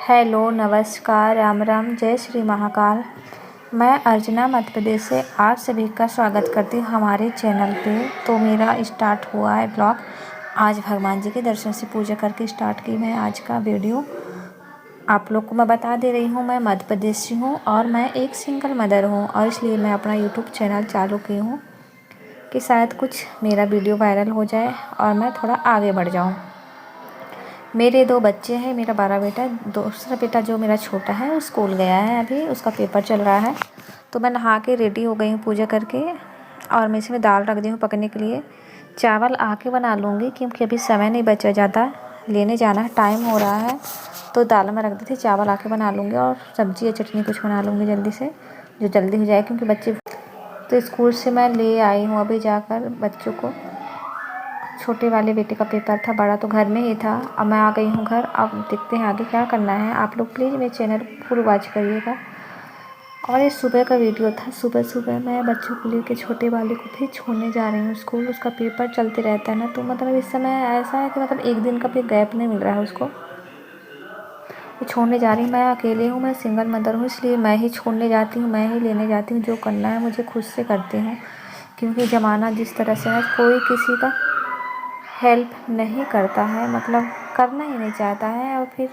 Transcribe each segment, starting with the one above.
Hello, नमस्कार, राम राम, जय श्री महाकाल। मैं अर्चना मध्य प्रदेश से आप सभी का स्वागत करती हूँ हमारे चैनल पे। तो मेरा स्टार्ट हुआ है ब्लॉग। आज भगवान जी के दर्शन से पूजा करके स्टार्ट की मैं आज का वीडियो। आप लोग को मैं बता दे रही हूँ, मैं मध्य प्रदेश से हूँ और मैं एक सिंगल मदर हूँ, और इसलिए मैं अपना यूट्यूब चैनल चालू की हूँ कि शायद कुछ मेरा वीडियो वायरल हो जाए और मैं थोड़ा आगे बढ़ जाऊँ। मेरे 2 बच्चे हैं, मेरा बड़ा बेटा, दूसरा बेटा जो मेरा छोटा है वो स्कूल गया है, अभी उसका पेपर चल रहा है। तो मैं नहा के रेडी हो गई हूँ पूजा करके, और मैं इसमें दाल रख दी हूँ पकने के लिए। चावल आके बना लूँगी क्योंकि अभी समय नहीं बचा ज़्यादा, लेने जाना है, टाइम हो रहा है। तो दाल मैं रख दी थी, चावल आके बना लूँगी और सब्ज़ी या चटनी कुछ बना लूँगी जल्दी से, जो जल्दी हो जाए क्योंकि बच्चे तो स्कूल से मैं ले आई हूँ अभी जाकर बच्चों को। छोटे वाले बेटे का पेपर था, बड़ा तो घर में ही था। अब मैं आ गई हूँ घर। अब देखते हैं आगे क्या करना है। आप लोग प्लीज़ मेरे चैनल फुल वॉच करिएगा। और ये सुबह का वीडियो था। सुबह सुबह मैं बच्चों को लेकर छोटे वाले को भी छोड़ने जा रही हूँ स्कूल। उसका पेपर चलते रहता है ना, तो मतलब इस समय ऐसा है कि मतलब एक दिन का भी गैप नहीं मिल रहा है उसको। वो छोड़ने जा रही हूँ, मैं अकेले हूँ, मैं सिंगल मदर हूँ, इसलिए मैं ही छोड़ने जाती हूँ, मैं ही लेने जाती हूँ। जो करना है मुझे खुद से करती हूँ, क्योंकि ज़माना जिस तरह से है, कोई किसी का हेल्प नहीं करता है, मतलब करना ही नहीं चाहता है। और फिर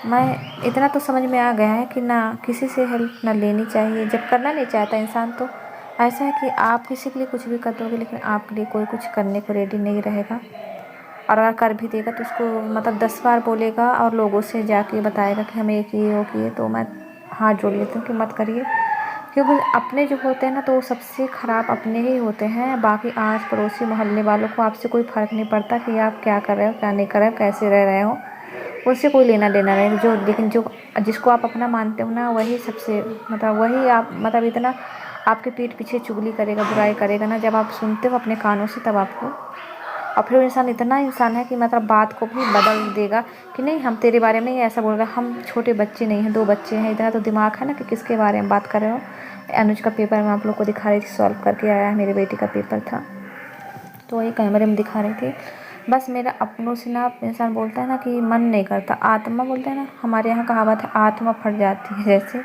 मैं इतना तो समझ में आ गया है कि ना किसी से हेल्प ना लेनी चाहिए। जब करना नहीं चाहता इंसान, तो ऐसा है कि आप किसी के लिए कुछ भी कर दोगे, लेकिन आपके लिए कोई कुछ करने को रेडी नहीं रहेगा। और अगर कर भी देगा तो उसको मतलब 10 बार बोलेगा और लोगों से जाके बताएगा कि हम ये किए वो किए। तो मैं हाथ जोड़ लेती हूँ कि मत करिए, क्योंकि अपने जो होते हैं ना, तो वो सबसे ख़राब अपने ही होते हैं। बाकी आस पड़ोसी मोहल्ले वालों को आपसे कोई फ़र्क नहीं पड़ता कि आप क्या कर रहे हो, क्या नहीं कर रहे हो, कैसे रह रहे हो, उससे कोई लेना देना नहीं। लेकिन जो जिसको आप अपना मानते हो ना, वही सबसे मतलब वही आप मतलब इतना आपके पीठ पीछे चुगली करेगा, बुराई करेगा ना, जब आप सुनते हो अपने कानों से तब आपको। और फिर वो इंसान इतना इंसान है कि मतलब बात को भी बदल देगा कि नहीं, हम तेरे बारे में ही ऐसा बोल रहे हैं, हम छोटे बच्चे नहीं हैं, 2 बच्चे हैं, इतना तो दिमाग है ना कि किसके बारे में बात कर रहे हो। अनुज का पेपर मैं आप लोग को दिखा रही थी, सॉल्व करके आया है, मेरे बेटी का पेपर था, तो वही कैमरे में दिखा रही थी। बस मेरा अपनों से ना इंसान बोलता है ना कि मन नहीं करता, आत्मा बोलते हैं ना, हमारे यहाँ कहावत है, आत्मा फट जाती है जैसे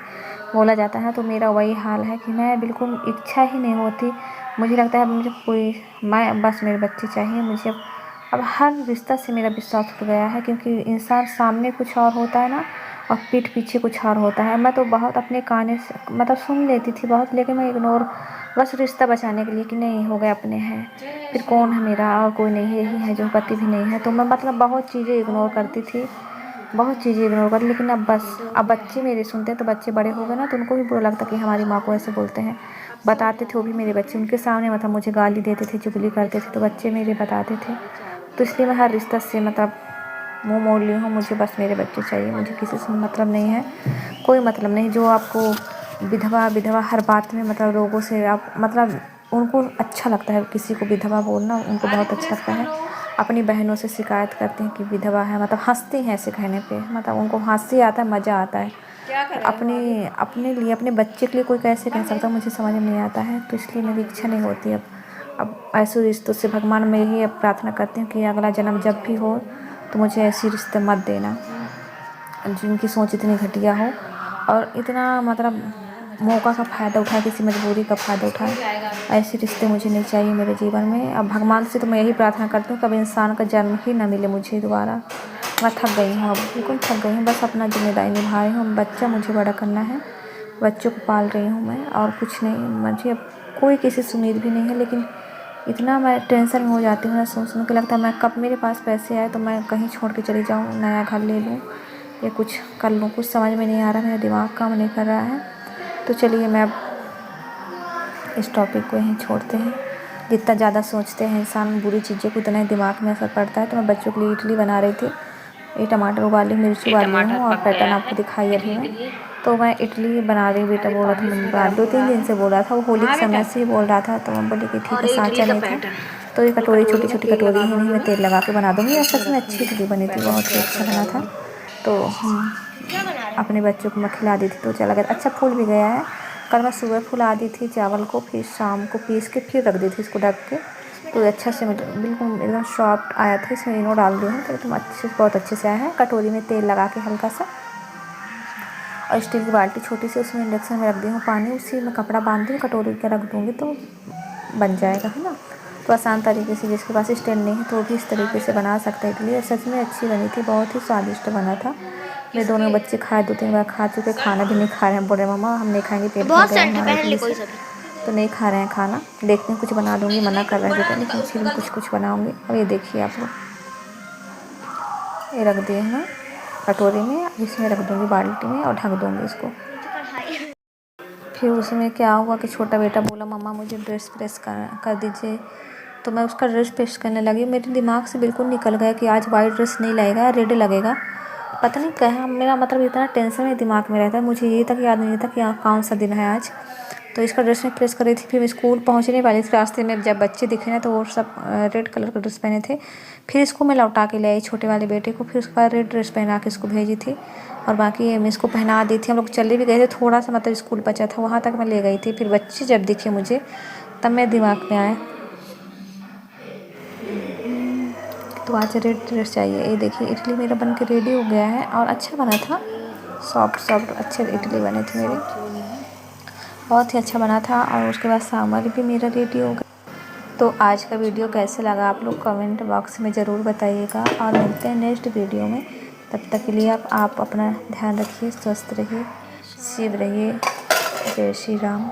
बोला जाता है। तो मेरा वही हाल है कि मैं बिल्कुल इच्छा ही नहीं होती। मुझे लगता है मुझे कोई मैं बस मेरे बच्चे चाहिए मुझे। अब हर रिश्ता से मेरा विश्वास उठ गया है, क्योंकि इंसान सामने कुछ और होता है ना, और पीठ पीछे कुछ और होता है। मैं तो बहुत अपने काने से मतलब सुन लेती थी बहुत, लेकिन मैं इग्नोर, बस रिश्ता बचाने के लिए कि नहीं हो गए अपने हैं, फिर कौन है मेरा, और कोई नहीं है, यही है जो पति भी नहीं है। तो मैं मतलब बहुत चीज़ें इग्नोर करती थी, बहुत चीज़ें इग्नोर कर, लेकिन अब बस अब बच्चे मेरे सुनते हैं, तो बच्चे बड़े हो गए ना, तो उनको भी बुरा लगता कि हमारी माँ को ऐसे बोलते हैं। बताते थे वो भी मेरे बच्चे, उनके सामने मतलब मुझे गाली देते थे, चुगली करते थे, तो बच्चे मेरे बताते थे। तो इसलिए मैं हर रिश्ता से मतलब मुँह मोड़ ली हूँ। मुझे बस मेरे बच्चे चाहिए, मुझे किसी से मतलब नहीं है, कोई मतलब नहीं। जो आपको विधवा विधवा हर बात में मतलब लोगों से आप मतलब उनको अच्छा लगता है, किसी को विधवा बोलना उनको बहुत अच्छा लगता है। अपनी बहनों से शिकायत करते हैं कि विधवा है, मतलब हंसती हैं ऐसे कहने पे, मतलब उनको हंसी आता है, मज़ा आता है। अपने लिए अपने बच्चे के लिए कोई कैसे कह सकता है, मुझे समझ में नहीं आता है। तो इसलिए मेरी इच्छा नहीं होती अब ऐसे रिश्तों से भगवान में यही प्रार्थना करती हूँ कि अगला जन्म जब भी हो तो मुझे ऐसी रिश्ते मत देना जिनकी सोच इतनी घटिया हो और इतना मतलब मौका का फ़ायदा उठाए, किसी मजबूरी का फ़ायदा उठाए। ऐसे रिश्ते मुझे नहीं चाहिए मेरे जीवन में। अब भगवान से तो मैं यही प्रार्थना करती हूँ कभी इंसान का जन्म ही ना मिले मुझे दोबारा। मैं थक गई हूँ, अब बिल्कुल थक गई हूँ, बस अपना जिम्मेदारी निभा रही हूँ। बच्चा मुझे बड़ा करना है, बच्चों को पाल रही हूँ मैं, और कुछ नहीं। मुझे अब कोई किसी से उम्मीद भी नहीं है, लेकिन इतना मैं टेंशन में हो जाती हूँ ना, सोचने के लगता है मैं कब मेरे पास पैसे आए तो मैं कहीं छोड़ के चली जाऊँ, नया घर ले लूँ या कुछ कर लूँ। कुछ समझ में नहीं आ रहा, मेरा दिमाग काम नहीं कर रहा है। तो चलिए मैं अब इस टॉपिक को यहीं छोड़ते हैं। जितना ज़्यादा सोचते हैं इंसान बुरी चीज़ें को, उतना ही दिमाग में असर पड़ता है। तो मैं बच्चों के लिए इडली बना रही थी, ये टमाटर उबाली, मिर्च उबाली हूँ, और पैटर्न आपको दिखाई अभी मैं। तो मैं इडली बना रही, बेटा बोल रहा था मम्मी, 2-3 दिन से बोल रहा था, वो होली के समय से ही बोल रहा था। तो मैं बोली कि ठीक है, सांचा नहीं था, तो ये कटोरी छोटी छोटी कटोरी है, नहीं मैं तेल लगा के बना दूँगी। और सच में अच्छी इडली बनी थी, बहुत ही अच्छा बना था। तो अपने बच्चों को मैं खिला दी थी, तो चला गया, अच्छा फूल भी गया है। कल मैं सुबह फुला दी थी चावल को, फिर शाम को पीस के फिर रख दी थी इसको ढक के, तो अच्छा से बिल्कुल एकदम सॉफ्ट आया था। इसमें इनो डाल दी हूँ तो एकदम अच्छे बहुत अच्छे से आया है। कटोरी में तेल लगा के हल्का सा और स्टील की बाल्टी छोटी सी, उसमें इंडक्शन में रख दी हूँ पानी, उसी में कपड़ा बांध दूँ, कटोरी के रख दूँगी तो बन जाएगा, है ना। तो आसान तरीके से, जिसके पास स्टैंड नहीं है तो वो भी इस तरीके से बना सकता है इडली। और सच में अच्छी बनी थी, बहुत ही स्वादिष्ट बना था। मेरे दोनों बच्चे खाए, 2-3 बार खा चुके, खाना भी नहीं खा रहे हैं, बोल रहे मम्मा हम नहीं खाएंगे, पेट भर गया हमारा इडली से, तो नहीं खा रहे हैं खाना। देखते हैं कुछ बना दूँगी, मना कर रहे हैं बेटा, लेकिन फिर भी कुछ बनाऊँगी। अब ये देखिए आप लोग, ये रख दिए हैं कटोरी में, अब इसमें रख दूँगी बाल्टी में और ढक दूँगी इसको। फिर उसमें क्या हुआ कि छोटा बेटा बोला मम्मा मुझे ड्रेस प्रेस कर दीजिए, तो मैं उसका ड्रेस प्रेस करने लगी। मेरे दिमाग से बिल्कुल निकल गया कि आज वाइट ड्रेस नहीं लगेगा, रेड लगेगा। पता नहीं क्या मेरा मतलब इतना टेंशन मेरे दिमाग में रहता है, मुझे ये तक याद नहीं था कि कौन सा दिन है आज। तो इसका ड्रेस मैं प्रेस कर रही थी। फिर मैं स्कूल पहुँचने वाली थी, रास्ते में जब बच्चे दिखे ना तो वो सब रेड कलर का ड्रेस पहने थे। फिर इसको मैं लौटा के ले आई छोटे वाले बेटे को, फिर उसके बाद रेड ड्रेस पहना के इसको भेजी थी और बाकी मैं इसको पहना दी थी। हम लोग चले भी गए थे, थोड़ा सा मतलब स्कूल बचा था, वहाँ तक मैं ले गई थी। फिर बच्चे जब दिखे मुझे तब मेरे दिमाग में आया तो आज रेड ड्रेस चाहिए। ये देखिए इडली मेरा बन के रेडी हो गया है और अच्छा बना था, सॉफ्ट अच्छे इडली बने थे मेरे, बहुत ही अच्छा बना था। और उसके बाद सांभर भी मेरा रेडी हो गया। तो आज का वीडियो कैसे लगा आप लोग कमेंट बॉक्स में ज़रूर बताइएगा और मिलते हैं नेक्स्ट वीडियो में। तब तक के लिए आप अपना ध्यान रखिए, स्वस्थ रहिए, शिव रहिए। जय श्री राम।